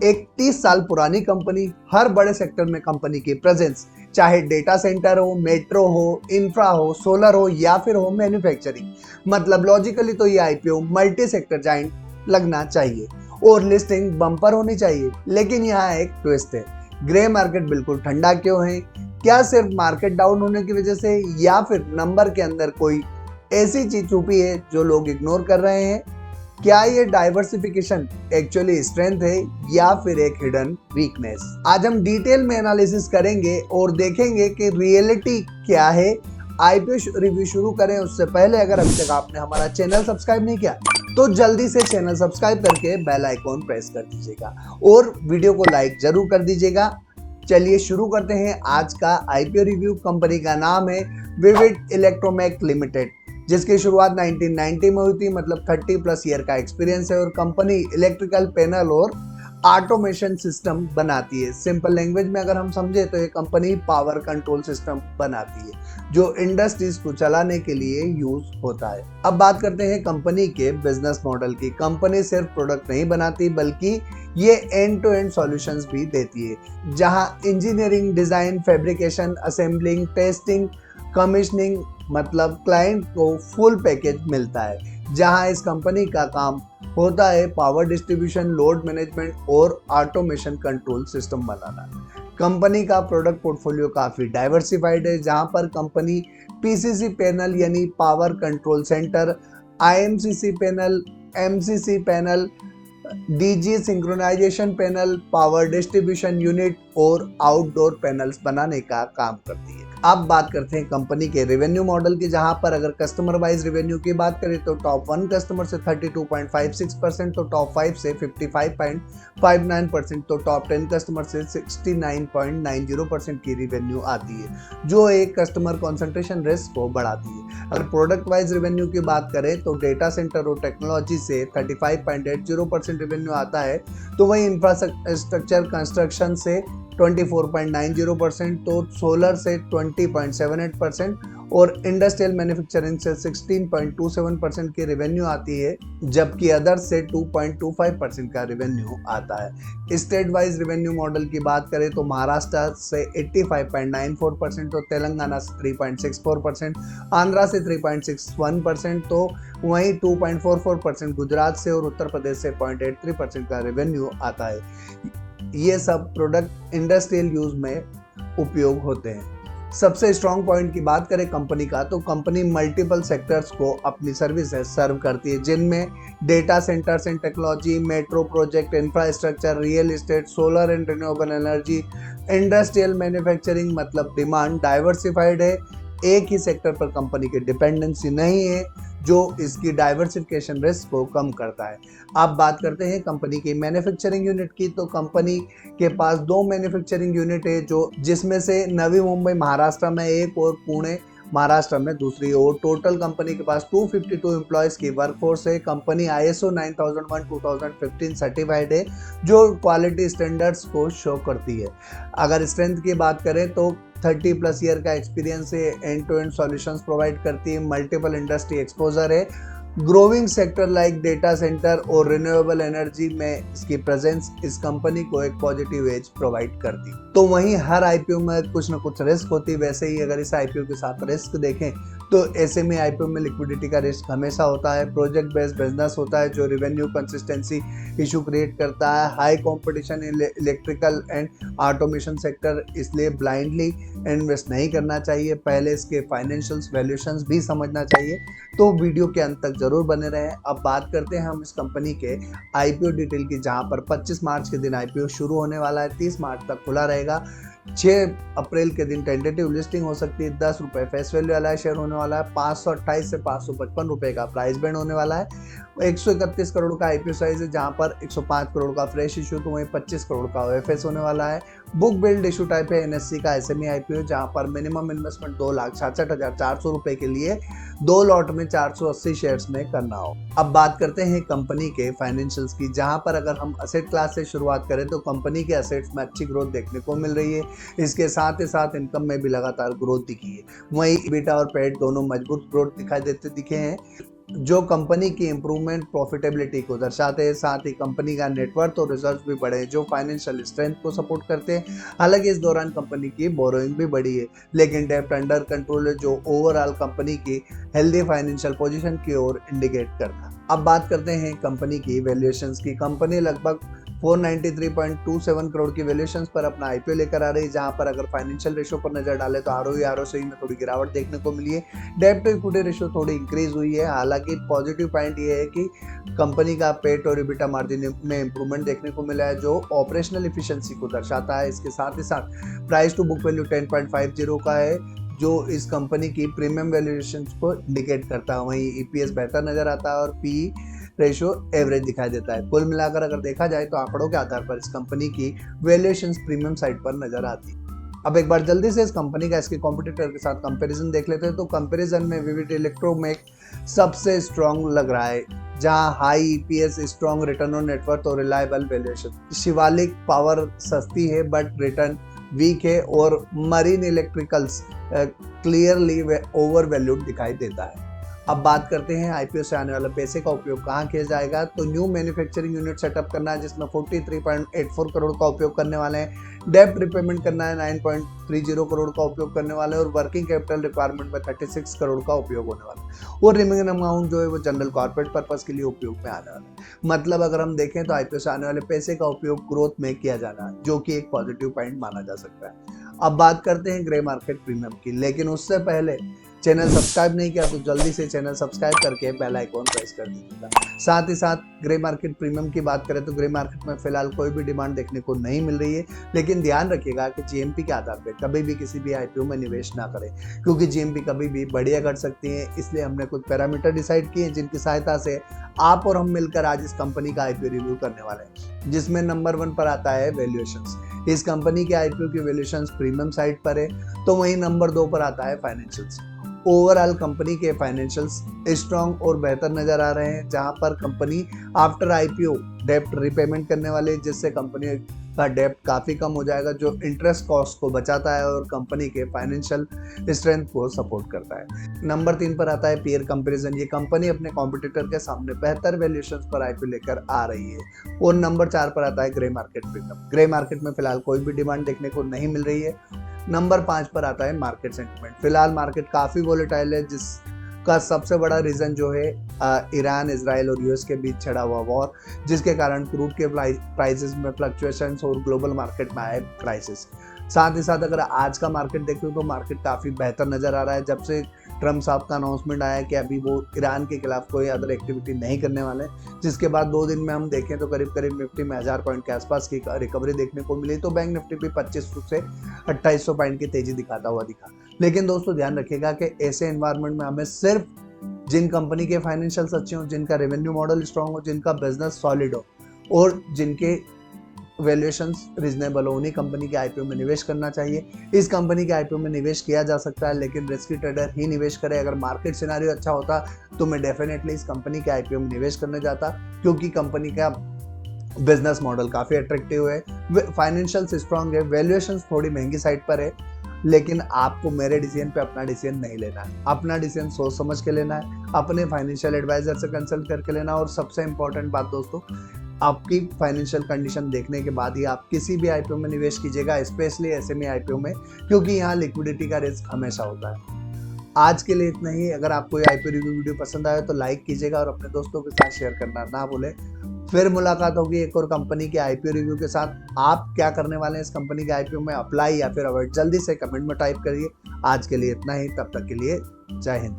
एक 30 साल पुरानी कंपनी, हर बड़े सेक्टर में कंपनी की प्रेजेंस, चाहे डेटा सेंटर हो, मेट्रो हो, इंफ्रा हो, सोलर हो या फिर हो मैन्युफैक्चरिंग। मतलब लॉजिकली तो ये आईपीओ मल्टी सेक्टर जाइंट लगना चाहिए और लिस्टिंग बम्पर होनी चाहिए। लेकिन यहाँ एक ट्विस्ट है, ग्रे मार्केट बिल्कुल ठंडा क्यों है? क्या सिर्फ मार्केट डाउन होने की वजह से, या फिर नंबर के अंदर कोई ऐसी चीज छुपी है जो लोग इग्नोर कर रहे हैं? क्या ये डाइवर्सिफिकेशन एक्चुअली स्ट्रेंथ है या फिर एक हिडन वीकनेस? आज हम डिटेल में एनालिसिस करेंगे और देखेंगे कि रियलिटी क्या है। आईपीओ रिव्यू शुरू करें उससे पहले अगर अभी तक आपने हमारा चैनल सब्सक्राइब नहीं किया तो जल्दी से चैनल सब्सक्राइब करके बेल आइकॉन प्रेस कर दीजिएगा और वीडियो को लाइक जरूर कर दीजिएगा। चलिए शुरू करते हैं आज का आईपीओ रिव्यू। कंपनी का नाम है विविड इलेक्ट्रोमेक लिमिटेड, जिसकी शुरुआत 1990 में हुई थी। मतलब 30+ ईयर का एक्सपीरियंस है और कंपनी इलेक्ट्रिकल पैनल और ऑटोमेशन सिस्टम बनाती है। सिंपल लैंग्वेज में अगर हम समझे तो ये कंपनी पावर कंट्रोल सिस्टम बनाती है जो इंडस्ट्रीज को चलाने के लिए यूज होता है। अब बात करते हैं कंपनी के बिजनेस मॉडल की। कंपनी सिर्फ प्रोडक्ट नहीं बनाती बल्कि ये एंड टू एंड सॉल्यूशंस भी देती है, जहां engineering, design, fabrication, assembling, testing, commissioning, मतलब क्लाइंट को फुल पैकेज मिलता है। जहां इस कंपनी का काम होता है पावर डिस्ट्रीब्यूशन, लोड मैनेजमेंट और ऑटोमेशन कंट्रोल सिस्टम बनाना। कंपनी का प्रोडक्ट पोर्टफोलियो काफ़ी डाइवर्सिफाइड है, जहां पर कंपनी पीसीसी पैनल यानी power control centre, IMCC panel, MCC panel, DG synchronisation panel, power distribution unit और आउटडोर पैनल्स बनाने का काम करती है। अब बात करते हैं कंपनी के रेवेन्यू मॉडल की, जहां पर अगर कस्टमर वाइज रेवेन्यू की बात करें तो टॉप 1 कस्टमर से 32.56%, तो टॉप 5 से 55.59%, तो टॉप 10 कस्टमर से 69.90% की रेवेन्यू आती है, जो एक कस्टमर कंसंट्रेशन रिस्क को बढ़ाती है। अगर प्रोडक्ट वाइज रेवेन्यू की बात करें तो डेटा सेंटर और टेक्नोलॉजी से 35.80% रेवेन्यू आता है, तो वहीं इंफ्रास्ट्रक्चर कंस्ट्रक्शन से 24.90%, तो सोलर से 20.78% और इंडस्ट्रियल मैन्युफैक्चरिंग से 16.27% की रेवेन्यू आती है, जबकि अदर से 2.25% का रेवेन्यू आता है। स्टेट वाइज रेवेन्यू मॉडल की बात करें तो महाराष्ट्र से 85.94%, तो तेलंगाना से 3.64%, आंध्रा से 3.61%, तो वहीं 2.44% गुजरात से और उत्तर प्रदेश से 0.83% का रेवेन्यू आता है। ये सब प्रोडक्ट इंडस्ट्रियल यूज में उपयोग होते हैं। सबसे स्ट्रॉन्ग पॉइंट की बात करें कंपनी का तो कंपनी मल्टीपल सेक्टर्स को अपनी सर्विसेज सर्व करती है, जिनमें data centres and technology, metro project, infrastructure, real estate, solar and renewable energy, industrial manufacturing. मतलब डिमांड डाइवर्सिफाइड है, एक ही सेक्टर पर कंपनी की डिपेंडेंसी नहीं है, जो इसकी डाइवर्सिफिकेशन रिस्क को कम करता है। अब बात करते हैं कंपनी की मैन्युफैक्चरिंग यूनिट की, तो कंपनी के पास 2 मैन्युफैक्चरिंग यूनिट है, जो जिसमें से नवी मुंबई महाराष्ट्र में एक और पुणे महाराष्ट्र में दूसरी। और टोटल कंपनी के पास 252 एम्प्लॉयज की वर्कफोर्स है। कंपनी ISO 9001:2015 सर्टिफाइड है, जो क्वालिटी स्टैंडर्ड्स को शो करती है। अगर स्ट्रेंथ की बात करें तो 30+ ईयर का एक्सपीरियंस है, end to end solutions provide करती है, मल्टीपल इंडस्ट्री एक्सपोजर है, growing sector like data center और रिन्यूएबल एनर्जी में इसकी प्रेजेंस इस कंपनी को एक पॉजिटिव एज प्रोवाइड करती। तो वहीं हर आईपीओ में कुछ ना कुछ रिस्क होती, वैसे ही अगर इस आईपीओ के साथ रिस्क देखें तो ऐसे में आईपीओ में लिक्विडिटी का रिस्क हमेशा होता है। प्रोजेक्ट बेस्ड बिजनेस होता है जो रिवेन्यू कंसिस्टेंसी इशू क्रिएट करता है। High competition in electrical and automation sector, इसलिए ब्लाइंडली इन्वेस्ट नहीं करना चाहिए, पहले इसके फाइनेंशियल्स वैल्यूएशंस भी समझना चाहिए। तो वीडियो के अंत तक जरूर बने रहें। अब बात करते हैं हम इस कंपनी के आईपीओ डिटेल की, जहां पर 25 मार्च के दिन आईपीओ शुरू होने वाला है, 30 मार्च तक खुला रहेगा। 6 अप्रैल के दिन टेंटेटिव लिस्टिंग हो सकती है। 10 रुपये फेस वैल्यू वाला शेयर होने वाला है। 528 से 555 रुपये का प्राइस बैंड होने वाला है। 131 करोड़ का आईपीओ साइज है, जहां पर 105 करोड़ का फ्रेश इशू, तो वहीं 25 करोड़ का ओएफएस होने वाला है। बुक बिल्ड इशू टाइप है, एनएससी का एसएमई आईपीओ, जहां पर मिनिमम इन्वेस्टमेंट 2,66,400 रुपये के लिए 2 लॉट में 480 शेयर्स में करना हो। अब बात करते हैं कंपनी के फाइनेंशियल्स की, जहां पर अगर हम असेट क्लास से शुरुआत करें तो कंपनी के असेट्स में अच्छी ग्रोथ देखने को मिल रही है। इसके साथ ही साथ इनकम में भी लगातार ग्रोथ दिखी है। वहीं EBITDA और पैट दोनों मजबूत ग्रोथ दिखाई देते दिखे हैं। जो कंपनी की इंप्रूवमेंट प्रॉफिटेबिलिटी को दर्शाते हैं। साथ ही कंपनी का नेटवर्थ और रिजर्व भी बढ़े जो फाइनेंशियल स्ट्रेंथ को सपोर्ट करते हैं। हालांकि इस दौरान कंपनी की बोरोइंग भी बढ़ी है, लेकिन डेब्ट अंडर कंट्रोल है जो ओवरऑल कंपनी की हेल्दी फाइनेंशियल पोजीशन की ओर इंडिकेट करता है। अब बात करते हैं कंपनी की वैल्यूएशंस की। कंपनी लगभग 493.27 करोड़ की वैल्यूएशंस पर अपना आईपीओ लेकर आ रही है, जहां पर अगर फाइनेंशियल रेशो पर नजर डालें तो आरओई आरओसी में थोड़ी गिरावट देखने को मिली है। डेब्ट टू इक्विटी रेशो थोड़ी इंक्रीज हुई है। हालांकि पॉजिटिव पॉइंट ये है कि कंपनी का पेट और इबिटा मार्जिन में इंप्रूवमेंट देखने को मिला है जो ऑपरेशनल इफिशिएंसी को दर्शाता है। इसके साथ ही साथ प्राइस टू बुक वैल्यू 10.50 का है जो इस कंपनी की प्रीमियम वैल्यूएशन को इंडिकेट करता है। वहीं ईपीएस बेहतर नजर आता है और पी रेशो एवरेज दिखाई देता है। कुल मिलाकर अगर देखा जाए तो आंकड़ों के आधार पर इस कंपनी की वैल्यूएशंस प्रीमियम साइड पर नजर आती है। अब एक बार जल्दी से इस कंपनी का इसके कॉम्पिटिटर के साथ कंपैरिजन देख लेते हैं। तो कंपैरिजन में विविड इलेक्ट्रोमेक सबसे स्ट्रॉन्ग लग रहा है, जहां high EPS, strong return on net worth और रिलायबल वैल्यूएशन। शिवालिक पावर सस्ती है बट रिटर्न वीक है और marine electricals clearly over valued दिखाई देता है। अब बात करते हैं आईपीओ से आने वाले पैसे का उपयोग कहाँ किया जाएगा। तो न्यू मैन्युफैक्चरिंग यूनिट सेटअप करना है जिसमें 43.84 करोड़ का उपयोग करने वाले हैं। डेब्ट रिपेमेंट करना है 9.30 करोड़ का उपयोग करने वाले हैं और वर्किंग कैपिटल रिक्वायरमेंट में 36 करोड़ का उपयोग होने वाला है। और रिमेनिंग अमाउंट जो है वो जनरल कॉर्पोरेट पर्पस के लिए उपयोग में आने वाला है। मतलब अगर हम देखें तो आईपीओ से आने वाले पैसे का उपयोग ग्रोथ में किया जाना है, जो कि एक पॉजिटिव पॉइंट माना जा सकता है। अब बात करते हैं ग्रे मार्केट प्रीमियम की, लेकिन उससे पहले चैनल सब्सक्राइब नहीं किया तो जल्दी से चैनल सब्सक्राइब करके बेल आइकॉन प्रेस कर दीजिएगा। साथ ही साथ ग्रे मार्केट प्रीमियम की बात करें तो ग्रे मार्केट में फिलहाल कोई भी डिमांड देखने को नहीं मिल रही है, लेकिन ध्यान रखिएगा कि जीएमपी के आधार पर कभी भी किसी भी आईपीओ में निवेश ना करें, क्योंकि जीएमपी कभी भी बढ़िया कर सकती है। इसलिए हमने कुछ पैरामीटर डिसाइड किए जिनकी सहायता से आप और हम मिलकर आज इस कंपनी का आईपीओ रिव्यू करने वाले हैं, जिसमें नंबर 1 पर आता है वैल्यूएशंस। इस कंपनी के आईपीओ की वैल्यूएशंस प्रीमियम साइड पर है, तो वहीं नंबर 2 पर आता है फाइनेंशियल्स। ओवरऑल कंपनी के फाइनेंशियल्स स्ट्रॉन्ग और बेहतर नजर आ रहे हैं, जहां पर कंपनी आफ्टर आईपीओ डेब्ट रिपेमेंट करने वाले, जिससे कंपनी का डेब्ट काफ़ी कम हो जाएगा, जो इंटरेस्ट कॉस्ट को बचाता है और कंपनी के फाइनेंशियल स्ट्रेंथ को सपोर्ट करता है। नंबर 3 पर आता है पीयर कंपैरिजन। ये कंपनी अपने कॉम्पिटिटर के सामने बेहतर वैल्यूएशंस पर आईपीओ लेकर आ रही है। और नंबर 4 पर आता है grey market premium. Grey market में फिलहाल कोई भी डिमांड देखने को नहीं मिल रही है। नंबर 5 पर आता है मार्केट सेंटिमेंट। फिलहाल मार्केट काफ़ी वोलेटाइल है, जिसका सबसे बड़ा रीज़न जो है ईरान, इजराइल और यूएस के बीच छिड़ा हुआ वॉर, जिसके कारण क्रूड के प्राइसेस में फ्लक्चुएशंस और ग्लोबल मार्केट में आए क्राइसिस। साथ ही साथ अगर आज का मार्केट देखें तो मार्केट काफ़ी बेहतर नज़र आ रहा है, जब से ट्रम्प साहब का अनाउंसमेंट आया कि अभी वो ईरान के खिलाफ कोई अदर एक्टिविटी नहीं करने वाले, जिसके बाद 2 दिन में हम देखें तो करीब करीब निफ्टी में 1000 पॉइंट के आसपास की रिकवरी देखने को मिली। तो बैंक निफ्टी भी 2500 से 2800 पॉइंट की तेजी दिखाता हुआ दिखा। लेकिन दोस्तों ध्यान रखिएगा कि ऐसे एनवायरनमेंट में हमें सिर्फ जिन कंपनी के फाइनेंशियल अच्छे हो, जिनका रेवेन्यू मॉडल स्ट्रांग हो, जिनका बिजनेस सॉलिड हो और जिनके वैल्यूएशंस रीजनेबल हो, उन्हीं कंपनी के आईपीओ में निवेश करना चाहिए। इस कंपनी के आईपीओ में निवेश किया जा सकता है, लेकिन रिस्की ट्रेडर ही निवेश करे। अगर मार्केट सिनेरियो अच्छा होता तो मैं डेफिनेटली इस कंपनी के आईपीओ में निवेश करने जाता, क्योंकि कंपनी का बिजनेस मॉडल काफ़ी अट्रैक्टिव है, फाइनेंशियल स्ट्रांग है, वैल्यूएशंस थोड़ी महंगी साइड पर है। लेकिन आपको मेरे डिसीजन पे अपना डिसीजन नहीं लेना है, अपना डिसीजन सोच समझ के लेना है, अपने फाइनेंशियल एडवाइजर से कंसल्ट करके लेना। और सबसे इंपॉर्टेंट बात दोस्तों, आपकी फाइनेंशियल कंडीशन देखने के बाद ही आप किसी भी आईपीओ में निवेश कीजिएगा, स्पेशली एसएमई आईपीओ में, क्योंकि यहाँ लिक्विडिटी का रिस्क हमेशा होता है। आज के लिए इतना ही। अगर आपको ये आईपीओ रिव्यू वीडियो पसंद आया तो लाइक कीजिएगा और अपने दोस्तों के साथ शेयर करना ना भूलें। फिर मुलाकात होगी एक और कंपनी के आईपीओ रिव्यू के साथ। आप क्या करने वाले हैं इस कंपनी के आईपीओ में, अप्लाई या फिर अवॉइड, जल्दी से कमेंट में टाइप करिए। आज के लिए इतना ही, तब तक के लिए जय हिंद।